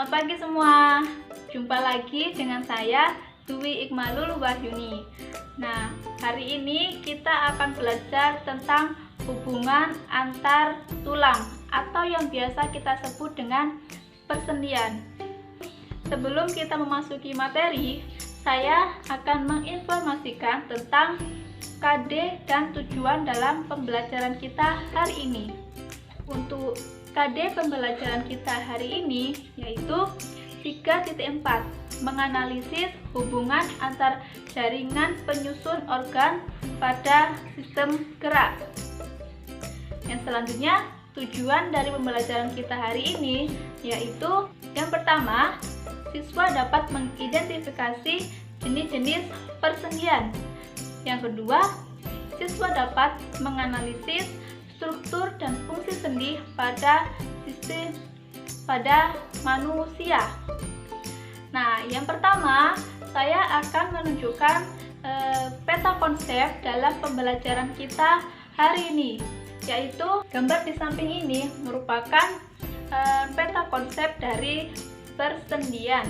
Selamat pagi semua. Jumpa lagi dengan saya Dwi Ikmalul Wahyuni. Nah, hari ini kita akan belajar tentang hubungan antar tulang atau yang biasa kita sebut dengan persendian. Sebelum kita memasuki materi, saya akan menginformasikan tentang KD dan tujuan dalam pembelajaran kita hari ini. Untuk KD pembelajaran kita hari ini yaitu 3.4, menganalisis hubungan antar jaringan penyusun organ pada sistem gerak. Yang selanjutnya, tujuan dari pembelajaran kita hari ini yaitu yang pertama, siswa dapat mengidentifikasi jenis-jenis persendian. Yang kedua, siswa dapat menganalisis struktur dan fungsi sendi pada manusia. Nah, yang pertama, saya akan menunjukkan peta konsep dalam pembelajaran kita hari ini, yaitu gambar di samping ini merupakan peta konsep dari persendian.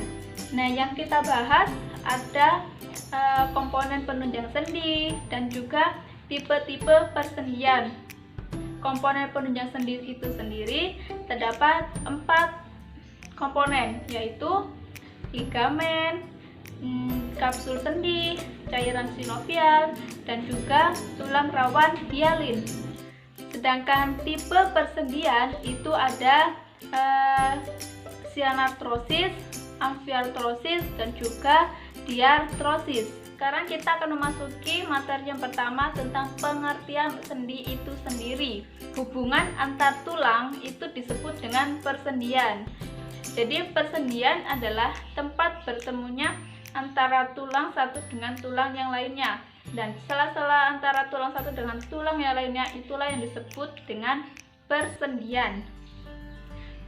Nah, yang kita bahas ada komponen penunjang sendi dan juga tipe-tipe persendian. Komponen penunjang sendi itu sendiri terdapat 4 komponen, yaitu ligamen, kapsul sendi, cairan sinovial, dan juga tulang rawan hialin. Sedangkan tipe persendian itu ada sianartrosis, amfiartrosis, dan juga diartrosis. Sekarang kita akan memasuki materi yang pertama tentang pengertian sendi itu sendiri. Hubungan antar tulang itu disebut dengan persendian. Jadi persendian adalah tempat bertemunya antara tulang satu dengan tulang yang lainnya. Dan sela-sela antara tulang satu dengan tulang yang lainnya itulah yang disebut dengan persendian.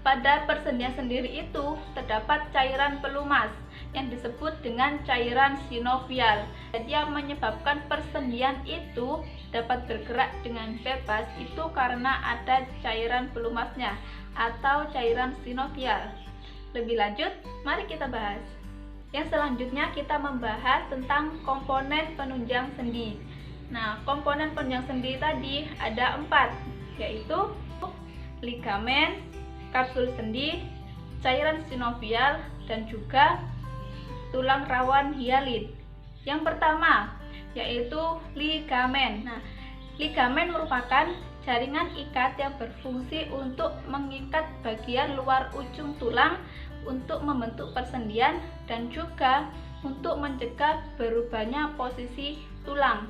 Pada persendian sendiri itu terdapat cairan pelumas yang disebut dengan cairan sinovial. Jadi yang menyebabkan persendian itu dapat bergerak dengan bebas itu karena ada cairan pelumasnya atau cairan sinovial. Lebih lanjut, mari kita bahas. Yang selanjutnya kita membahas tentang komponen penunjang sendi. Nah, komponen penunjang sendi tadi ada 4, yaitu ligamen, kapsul sendi, cairan sinovial, dan juga tulang rawan hialin. Yang pertama yaitu ligamen. Nah, ligamen merupakan jaringan ikat yang berfungsi untuk mengikat bagian luar ujung tulang untuk membentuk persendian dan juga untuk mencegah berubahnya posisi tulang.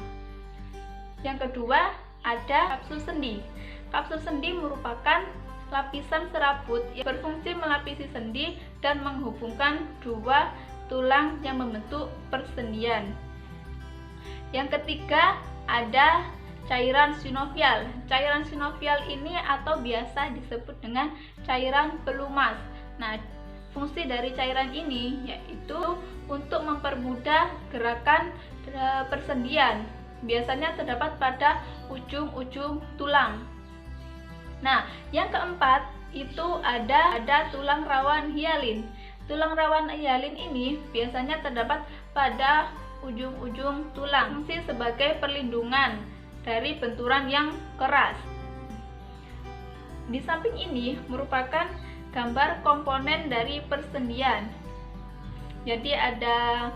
Yang kedua ada kapsul sendi. Kapsul sendi merupakan lapisan serabut yang berfungsi melapisi sendi dan menghubungkan dua tulang yang membentuk persendian. Yang ketiga ada cairan sinovial. Cairan sinovial ini atau biasa disebut dengan cairan pelumas. Nah, fungsi dari cairan ini yaitu untuk mempermudah gerakan persendian. Biasanya terdapat pada ujung-ujung tulang. Nah, yang keempat itu ada tulang rawan hialin. Tulang rawan hialin ini biasanya terdapat pada ujung-ujung tulang, fungsi sebagai perlindungan dari benturan yang keras. Di samping ini merupakan gambar komponen dari persendian. Jadi ada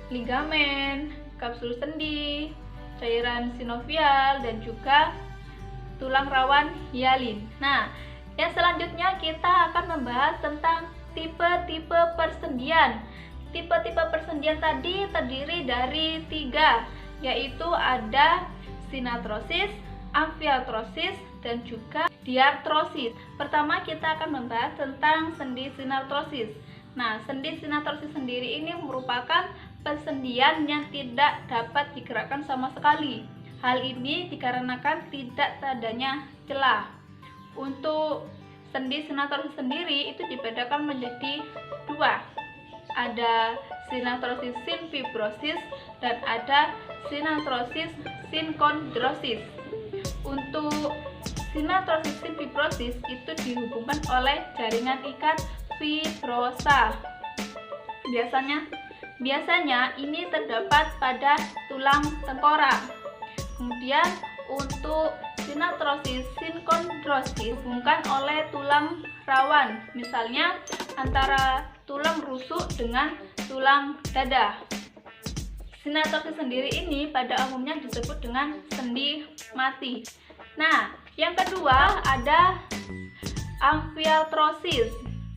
ligamen, kapsul sendi, cairan sinovial, dan juga tulang rawan hialin. Nah, yang selanjutnya kita akan membahas tentang tipe-tipe persendian. Tipe-tipe persendian tadi terdiri dari 3, yaitu ada sinartrosis, amfiartrosis, dan juga diartrosis. Pertama kita akan membahas tentang sendi sinartrosis. Nah, sendi sinartrosis sendiri ini merupakan persendian yang tidak dapat digerakkan sama sekali. Hal ini dikarenakan tidak adanya celah. Untuk sendi sinartrosis sendiri itu dibedakan menjadi 2. Ada sinartrosis sinfibrosis dan ada sinartrosis sinkondrosis. Untuk sinartrosis sinfibrosis itu dihubungkan oleh jaringan ikat fibrosa. Biasanya ini terdapat pada tulang tengkorak. Kemudian untuk sinetrosis, sinkondrosis dihubungkan oleh tulang rawan, misalnya antara tulang rusuk dengan tulang dada. Sinetrosis sendiri ini pada umumnya disebut dengan sendi mati. Nah, yang kedua ada amfiartrosis.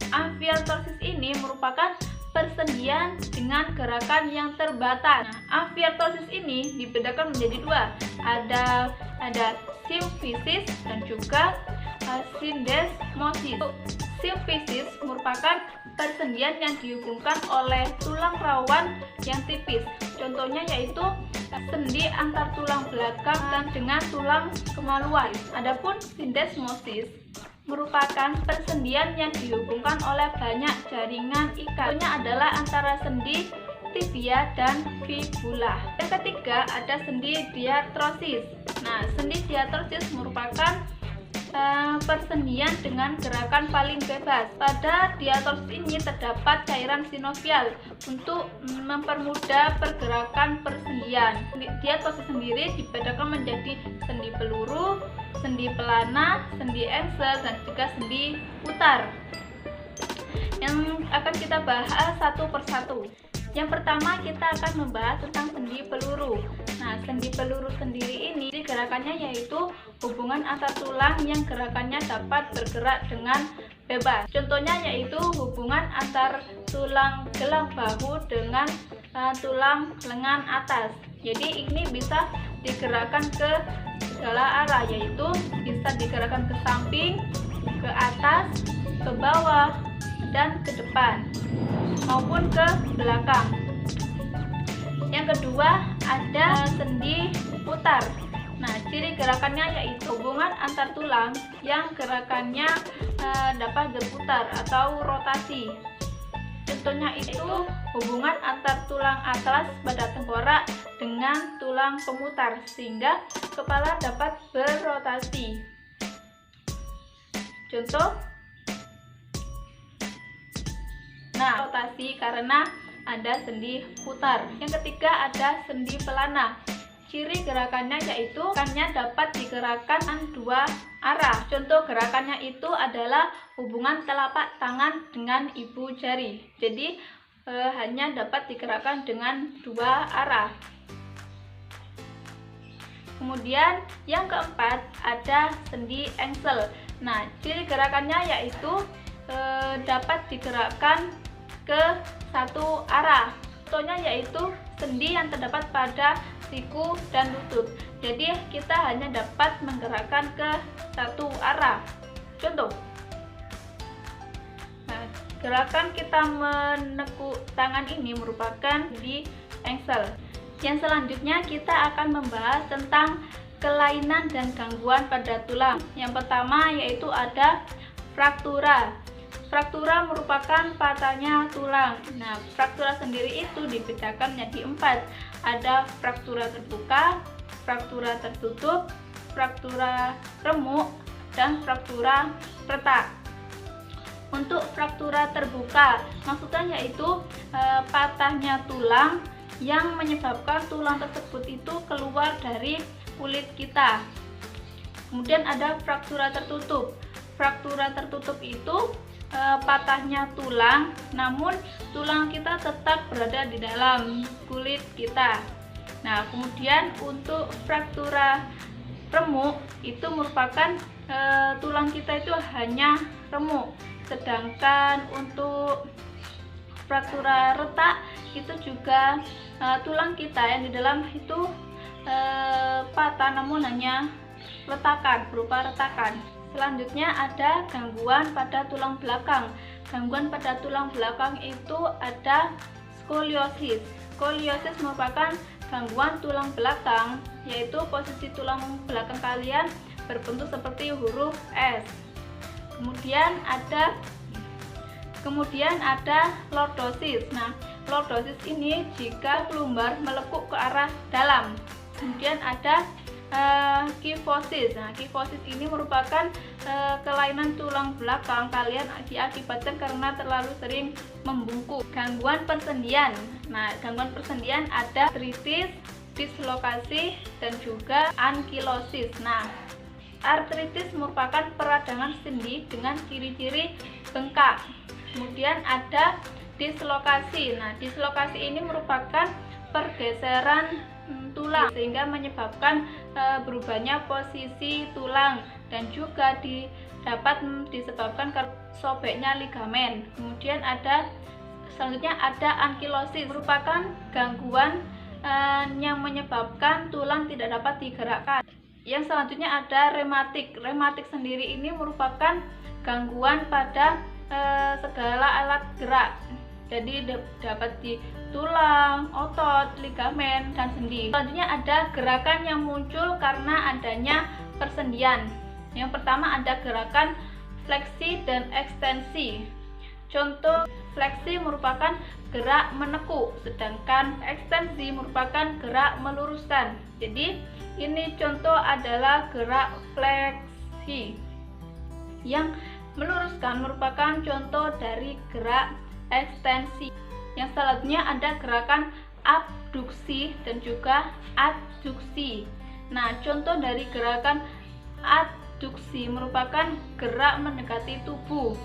Amfiartrosis ini merupakan persendian dengan gerakan yang terbatas. Nah, amfiartrosis ini dibedakan menjadi dua. Ada simfisis dan juga syndesmosis. Simfisis merupakan persendian yang dihubungkan oleh tulang rawan yang tipis. Contohnya yaitu sendi antar tulang belakang dan dengan tulang kemaluan. Adapun syndesmosis merupakan persendian yang dihubungkan oleh banyak jaringan ikat. Contohnya adalah antara sendi tibia dan fibula. Yang ketiga ada sendi diartrosis. Nah, sendi diartrosis merupakan persendian dengan gerakan paling bebas. Pada diartrosis ini terdapat cairan sinovial untuk mempermudah pergerakan persendian. Diartrosis sendiri dibedakan menjadi sendi peluru, sendi pelana, sendi engsel, dan juga sendi putar. Yang akan kita bahas satu persatu. Yang pertama kita akan membahas tentang sendi peluru. Nah, sendi peluru sendiri ini gerakannya yaitu hubungan antar tulang yang gerakannya dapat bergerak dengan bebas. Contohnya yaitu hubungan antar tulang gelang bahu dengan tulang lengan atas. Jadi ini bisa digerakkan ke segala arah, yaitu bisa digerakkan ke samping, ke atas, ke bawah, dan ke depan maupun ke belakang. Yang kedua ada sendi putar. Nah, ciri gerakannya yaitu hubungan antar tulang yang gerakannya dapat berputar atau rotasi. Contohnya itu hubungan antar tulang atlas pada tengkorak dengan tulang pemutar sehingga kepala dapat berrotasi. Contoh, nah, rotasi karena ada sendi putar. Yang ketiga ada sendi pelana. Ciri gerakannya yaitu gerakannya dapat digerakkan dua arah. Contoh gerakannya itu adalah hubungan telapak tangan dengan ibu jari. Jadi hanya dapat digerakkan dengan dua arah. Kemudian yang keempat ada sendi engsel. Nah, ciri gerakannya yaitu dapat digerakkan ke satu arah. Contohnya yaitu sendi yang terdapat pada siku dan lutut. Jadi kita hanya dapat menggerakkan ke satu arah. Contoh, nah, gerakan kita menekuk tangan ini merupakan sendi engsel. Yang selanjutnya kita akan membahas tentang kelainan dan gangguan pada tulang. Yang pertama yaitu ada fraktura. Fraktura merupakan patahnya tulang. Nah, fraktura sendiri itu dibedakan menjadi 4. Ada fraktura terbuka, fraktura tertutup, fraktura remuk, dan fraktura retak. Untuk fraktura terbuka, maksudnya yaitu patahnya tulang yang menyebabkan tulang tersebut itu keluar dari kulit kita. Kemudian ada fraktura tertutup. Fraktura tertutup itu patahnya tulang, namun tulang kita tetap berada di dalam kulit kita. Nah, kemudian untuk fraktura remuk itu merupakan tulang kita itu hanya remuk, sedangkan untuk fraktura retak itu juga tulang kita yang di dalam itu patah namun hanya retakan, berupa retakan. Selanjutnya ada gangguan pada tulang belakang. Gangguan pada tulang belakang itu ada skoliosis. Skoliosis merupakan gangguan tulang belakang, yaitu posisi tulang belakang kalian berbentuk seperti huruf S. Kemudian ada lordosis. Nah, lordosis ini jika lumbar melekuk ke arah dalam. Kemudian ada kifosis. Nah, kifosis ini merupakan kelainan tulang belakang kalian diakibatkan karena terlalu sering membungkuk. Gangguan persendian. Nah, gangguan persendian ada artritis, dislokasi, dan juga ankilosis. Nah, artritis merupakan peradangan sendi dengan ciri-ciri bengkak. Kemudian ada dislokasi. Nah, dislokasi ini merupakan pergeseran tulang sehingga menyebabkan berubahnya posisi tulang dan juga dapat disebabkan sobeknya ligamen. Kemudian selanjutnya ada ankilosis, merupakan gangguan yang menyebabkan tulang tidak dapat digerakkan. Yang selanjutnya ada rematik. Rematik sendiri ini merupakan gangguan pada segala alat gerak. Jadi dapat di tulang, otot, ligamen, dan sendi. Selanjutnya ada gerakan yang muncul karena adanya persendian. Yang pertama ada gerakan fleksi dan ekstensi. Contoh fleksi merupakan gerak menekuk, sedangkan ekstensi merupakan gerak meluruskan. Jadi ini contoh adalah gerak fleksi. Yang meluruskan merupakan contoh dari gerak ekstensi. Yang selanjutnya ada gerakan abduksi dan juga adduksi. Nah, contoh dari gerakan adduksi merupakan gerak mendekati tubuh.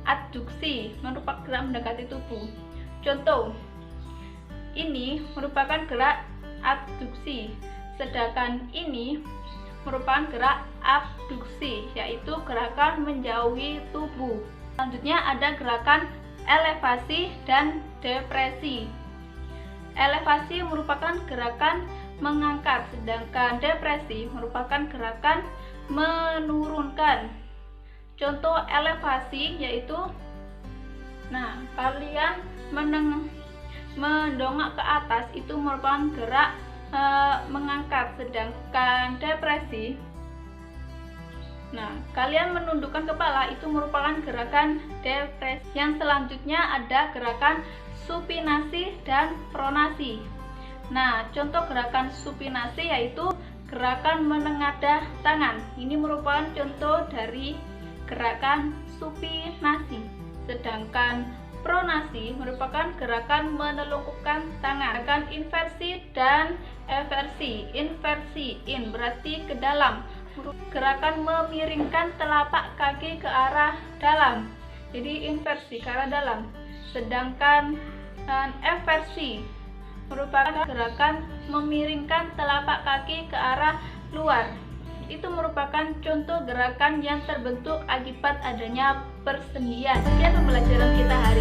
Adduksi merupakan gerak mendekati tubuh. Contoh, ini merupakan gerak adduksi, sedangkan ini merupakan gerak abduksi, yaitu gerakan menjauhi tubuh. Selanjutnya ada gerakan elevasi dan depresi. Elevasi merupakan gerakan mengangkat, sedangkan depresi merupakan gerakan menurunkan. Contoh elevasi yaitu, nah, kalian mendongak ke atas itu merupakan gerak mengangkat, sedangkan depresi, nah, kalian menundukkan kepala itu merupakan gerakan depresi. Yang selanjutnya ada gerakan supinasi dan pronasi. Nah, contoh gerakan supinasi yaitu gerakan menengadah tangan. Ini merupakan contoh dari gerakan supinasi. Sedangkan pronasi merupakan gerakan menelungkupkan tangan. Gerakan inversi dan eversi. Inversi, in berarti ke dalam. Gerakan memiringkan telapak kaki ke arah dalam. Jadi inversi ke arah dalam. Sedangkan eversi merupakan gerakan memiringkan telapak kaki ke arah luar. Itu merupakan contoh gerakan yang terbentuk akibat adanya persendian. Sekian pembelajaran kita hari ini.